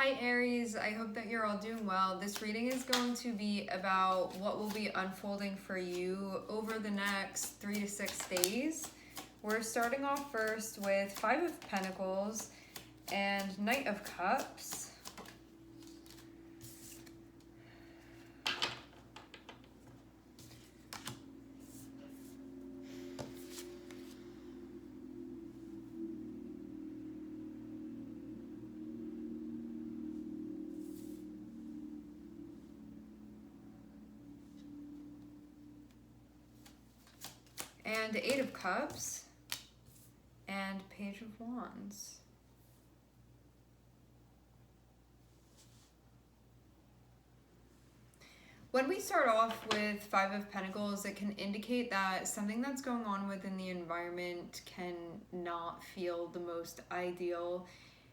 Hi Aries, I hope that you're all doing well. This reading is going to be about what will be unfolding for you over the next 3 to 6 days. We're starting off first with Five of Pentacles and Knight of Cups. And Eight of Cups and Page of Wands. When we start off with Five of Pentacles, it can indicate that something that's going on within the environment can not feel the most ideal.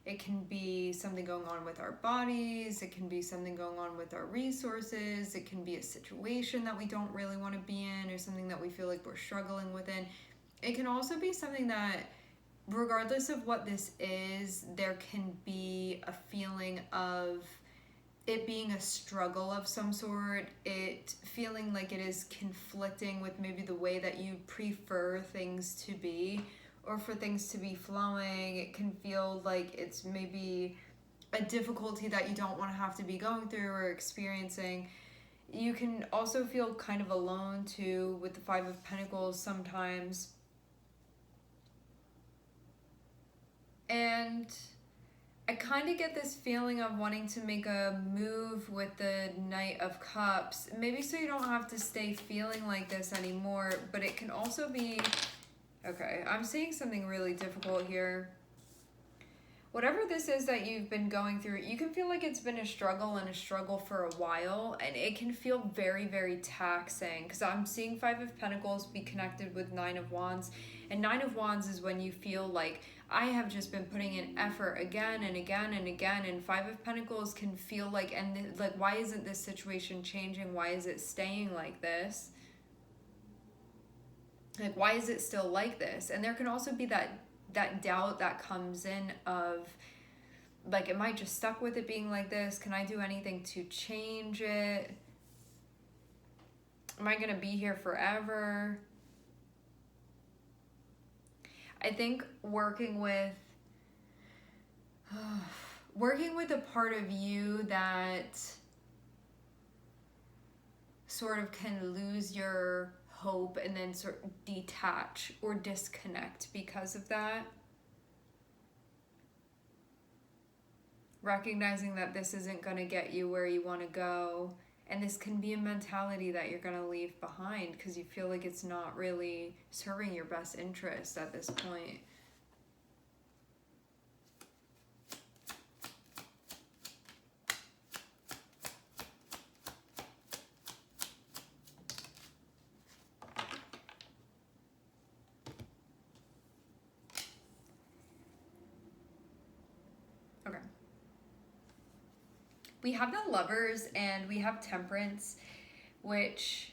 It can be something going on with our bodies, it can be something going on with our resources, it can be a situation that we don't really want to be in or something that we feel like we're struggling within. It can also be something that, regardless of what this is, there can be a feeling of it being a struggle of some sort, it feeling like it is conflicting with maybe the way that you prefer things to be or for things to be flowing. It can feel like it's maybe a difficulty that you don't want to have to be going through or experiencing. You can also feel kind of alone too with the Five of Pentacles sometimes. And I kind of get this feeling of wanting to make a move with the Knight of Cups, maybe so you don't have to stay feeling like this anymore, but it can also be, okay, I'm seeing something really difficult here. Whatever this is that you've been going through, you can feel like it's been a struggle for a while, and it can feel very, very taxing, because I'm seeing Five of Pentacles be connected with Nine of Wands, and Nine of Wands is when you feel like, I have just been putting in effort again and again and again, and Five of Pentacles can feel like, like, why isn't this situation changing? Why is it staying like this? Like, why is it still like this? And there can also be that doubt that comes in of, like, am I just stuck with it being like this? Can I do anything to change it? Am I going to be here forever? I think working with a part of you that sort of can lose your hope and then sort of detach or disconnect because of that. Recognizing that this isn't going to get you where you want to go, and this can be a mentality that you're going to leave behind because you feel like it's not really serving your best interest at this point. Okay. We have the Lovers and we have Temperance, which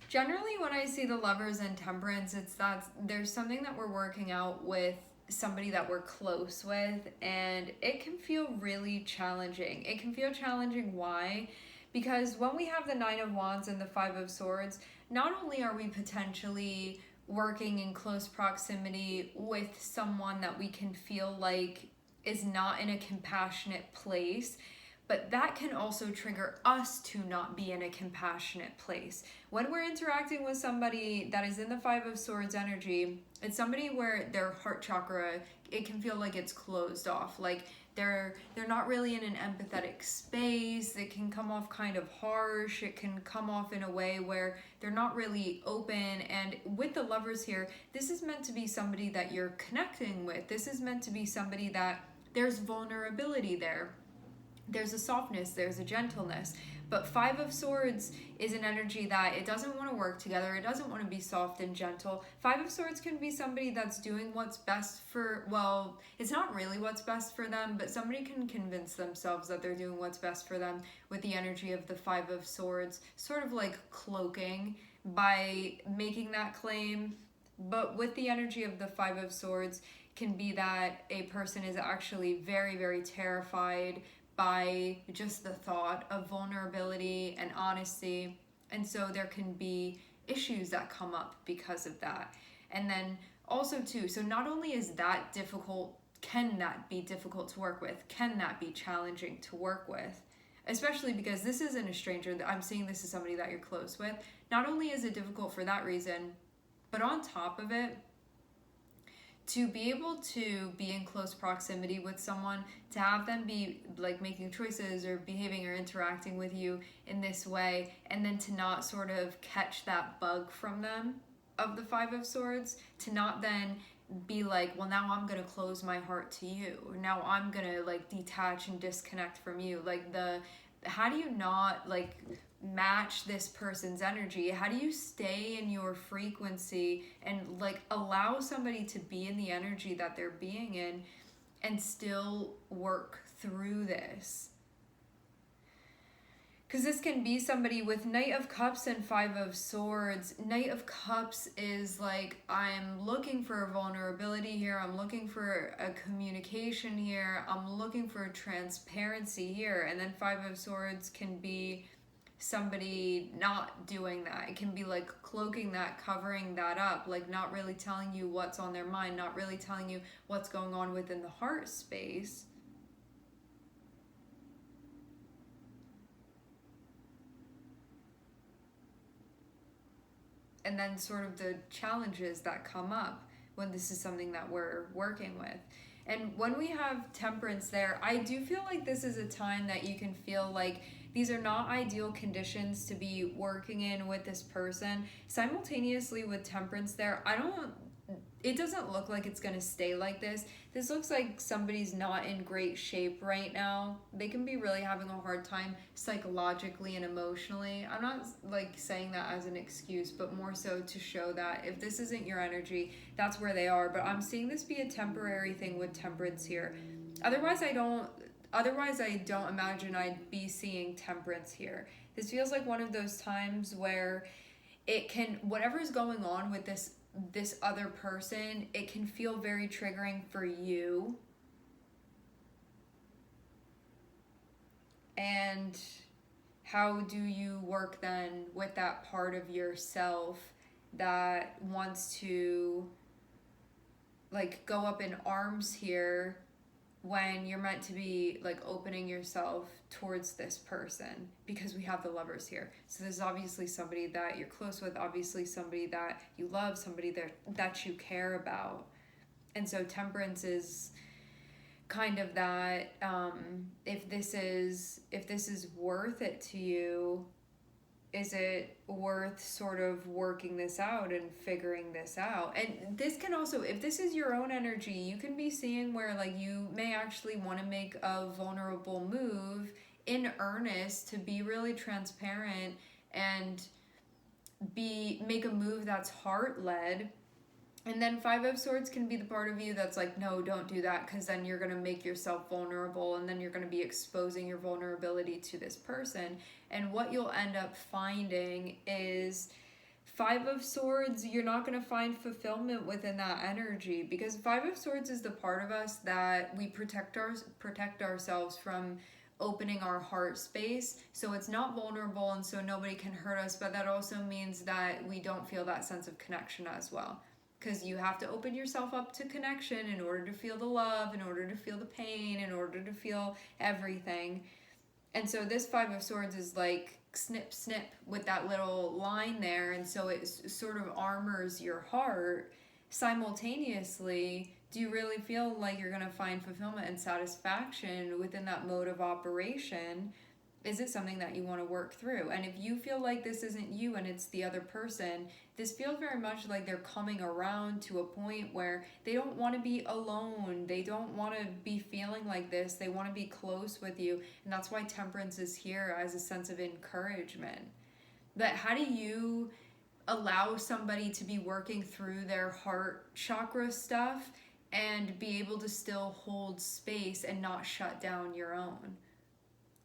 generally when I see the Lovers and Temperance, it's that there's something that we're working out with somebody that we're close with, and it can feel really challenging. It can feel challenging. Why? Because when we have the Nine of Wands and the Five of Swords, not only are we potentially working in close proximity with someone that we can feel like is not in a compassionate place, but that can also trigger us to not be in a compassionate place. When we're interacting with somebody that is in the Five of Swords energy, it's somebody where their heart chakra, it can feel like it's closed off. Like they're not really in an empathetic space. It can come off kind of harsh. It can come off in a way where they're not really open. And with the Lovers here, this is meant to be somebody that you're connecting with. This is meant to be somebody that there's vulnerability there. There's a softness, there's a gentleness. But Five of Swords is an energy that it doesn't want to work together. It doesn't want to be soft and gentle. Five of Swords can be somebody that's doing what's best for, well, it's not really what's best for them, but somebody can convince themselves that they're doing what's best for them with the energy of the Five of Swords, sort of like cloaking by making that claim. But with the energy of the Five of Swords, can be that a person is actually very, very terrified by just the thought of vulnerability and honesty. And so there can be issues that come up because of that. And then also too, so not only is that difficult, can that be difficult to work with? Can that be challenging to work with? Especially because this isn't a stranger. I'm seeing this as somebody that you're close with. Not only is it difficult for that reason, but on top of it, to be able to be in close proximity with someone, to have them be like making choices or behaving or interacting with you in this way, and then to not sort of catch that bug from them of the Five of Swords, to not then be like, well, now I'm gonna close my heart to you, or now I'm gonna like detach and disconnect from you. Like how do you not like match this person's energy? How do you stay in your frequency and like allow somebody to be in the energy that they're being in and still work through this? Because this can be somebody with Knight of Cups and Five of Swords. Knight of Cups is like, I'm looking for a vulnerability here. I'm looking for a communication here. I'm looking for transparency here. And then Five of Swords can be somebody not doing that. It can be like cloaking that, covering that up, like not really telling you what's on their mind, not really telling you what's going on within the heart space. And then sort of the challenges that come up when this is something that we're working with. And when we have Temperance there, I do feel like this is a time that you can feel like these are not ideal conditions to be working in with this person. Simultaneously with Temperance there, it doesn't look like it's gonna stay like this. This looks like somebody's not in great shape right now. They can be really having a hard time psychologically and emotionally. I'm not like saying that as an excuse, but more so to show that if this isn't your energy, that's where they are. But I'm seeing this be a temporary thing with Temperance here. Otherwise I don't imagine I'd be seeing Temperance here. This feels like one of those times where it can, whatever's going on with this other person, it can feel very triggering for you. And how do you work then with that part of yourself that wants to like go up in arms here when you're meant to be like opening yourself towards this person? Because we have the Lovers here. So this is obviously somebody that you're close with, obviously somebody that you love, somebody that you care about. And so Temperance is kind of that, if this is worth it to you, is it worth sort of working this out and figuring this out? And this can also, if this is your own energy, you can be seeing where like you may actually want to make a vulnerable move in earnest to be really transparent and make a move that's heart-led. And then Five of Swords can be the part of you that's like, no, don't do that, because then you're going to make yourself vulnerable and then you're going to be exposing your vulnerability to this person. And what you'll end up finding is Five of Swords, you're not going to find fulfillment within that energy, because Five of Swords is the part of us that we protect ourselves from opening our heart space, so it's not vulnerable and so nobody can hurt us, but that also means that we don't feel that sense of connection as well. Because you have to open yourself up to connection in order to feel the love, in order to feel the pain, in order to feel everything. And so this Five of Swords is like snip, snip with that little line there. And so it sort of armors your heart. Simultaneously, do you really feel like you're going to find fulfillment and satisfaction within that mode of operation? Is it something that you want to work through? And if you feel like this isn't you and it's the other person, this feels very much like they're coming around to a point where they don't want to be alone. They don't want to be feeling like this. They want to be close with you. And that's why Temperance is here as a sense of encouragement. But how do you allow somebody to be working through their heart chakra stuff and be able to still hold space and not shut down your own?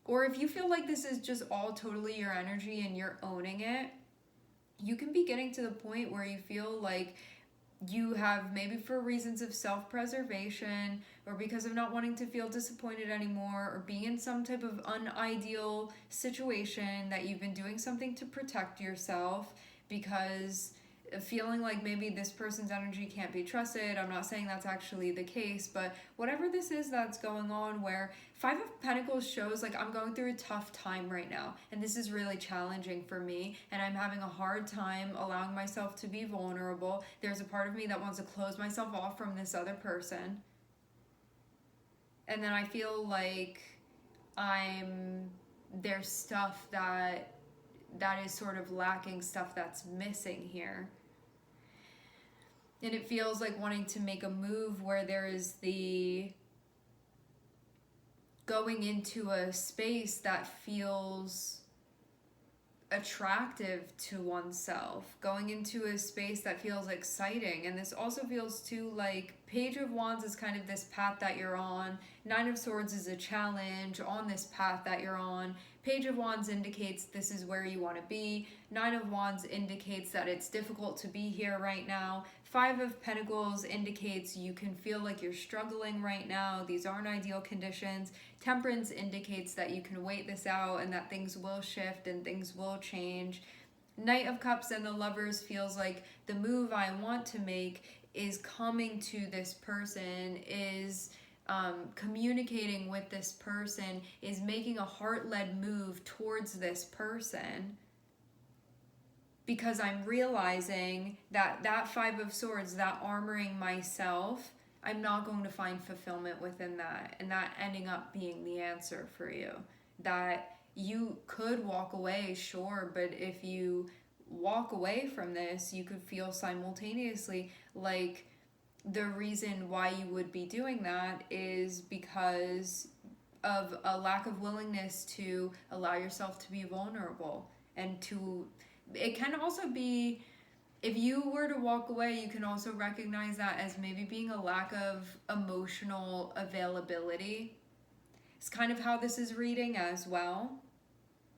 Or if you feel like this is just all totally your energy and you're owning it, you can be getting to the point where you feel like you have, maybe for reasons of self-preservation or because of not wanting to feel disappointed anymore or being in some type of unideal situation, that you've been doing something to protect yourself because feeling like maybe this person's energy can't be trusted. I'm not saying that's actually the case, but whatever this is that's going on, where Five of Pentacles shows like I'm going through a tough time right now and this is really challenging for me and I'm having a hard time allowing myself to be vulnerable. There's a part of me that wants to close myself off from this other person. And then I feel like there's stuff that is sort of lacking, stuff that's missing here. And it feels like wanting to make a move where there is the going into a space that feels attractive to oneself, going into a space that feels exciting. And this also feels too like Page of Wands is kind of this path that you're on. Nine of Swords is a challenge on this path that you're on. Page of Wands indicates this is where you want to be. Nine of Wands indicates that it's difficult to be here right now. Five of Pentacles indicates you can feel like you're struggling right now. These aren't ideal conditions. Temperance indicates that you can wait this out and that things will shift and things will change. Knight of Cups and the Lovers feels like the move I want to make is coming to this person, is communicating with this person, is making a heart-led move towards this person. Because I'm realizing that Five of Swords, that armoring myself, I'm not going to find fulfillment within that. And that ending up being the answer for you. That you could walk away, sure, but if you walk away from this, you could feel simultaneously like the reason why you would be doing that is because of a lack of willingness to allow yourself to be vulnerable. And to, it can also be, if you were to walk away, you can also recognize that as maybe being a lack of emotional availability. It's kind of how this is reading as well.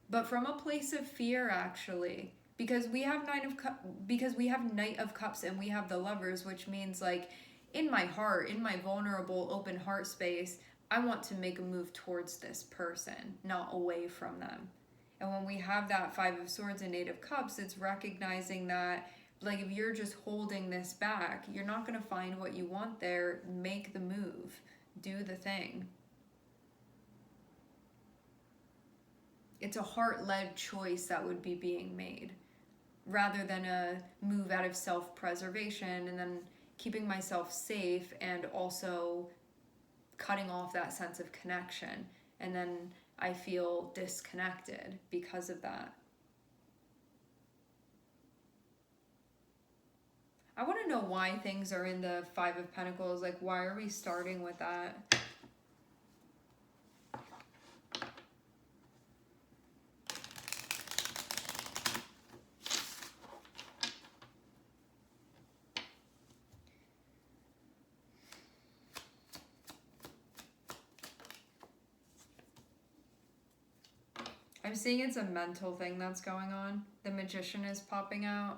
But from a place of fear, actually. Because we have Knight of Cups and we have the Lovers, which means like in my heart, in my vulnerable, open heart space, I want to make a move towards this person, not away from them. And when we have that Five of Swords and Eight of Cups, it's recognizing that like if you're just holding this back, you're not going to find what you want there. Make the move. Do the thing. It's a heart-led choice that would be being made, rather than a move out of self-preservation and then keeping myself safe and also cutting off that sense of connection. And then I feel disconnected because of that. I want to know why things are in the Five of Pentacles. Like, why are we starting with that? I'm seeing it's a mental thing that's going on. The Magician is popping out.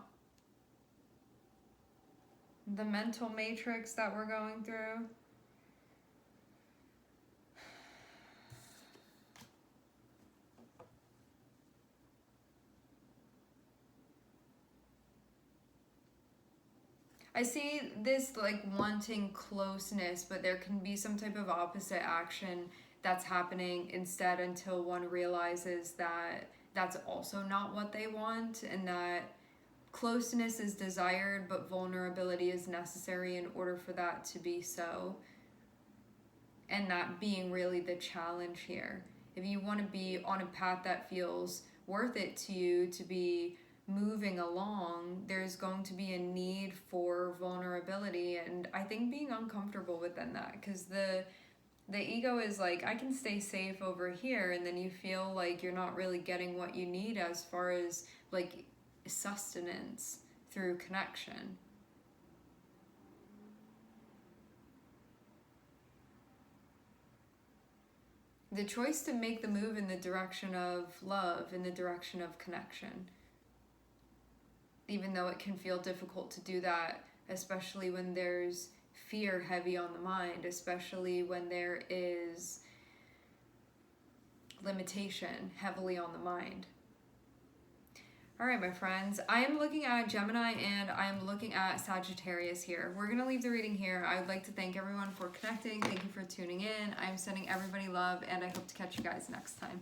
The mental matrix that we're going through. I see this like wanting closeness, but there can be some type of opposite action that's happening instead until one realizes that that's also not what they want, and that closeness is desired, but vulnerability is necessary in order for that to be so. And that being really the challenge here. If you want to be on a path that feels worth it to you to be moving along, there's going to be a need for vulnerability, and I think being uncomfortable within that, because the ego is like, I can stay safe over here, and then you feel like you're not really getting what you need as far as like sustenance through connection. The choice to make the move in the direction of love, in the direction of connection, even though it can feel difficult to do that especially when there's fear heavy on the mind, especially when there is limitation heavily on the mind. All right, my friends, I am looking at Gemini and I'm looking at Sagittarius here. We're going to leave the reading here. I would like to thank everyone for connecting. Thank you for tuning in. I'm sending everybody love, and I hope to catch you guys next time.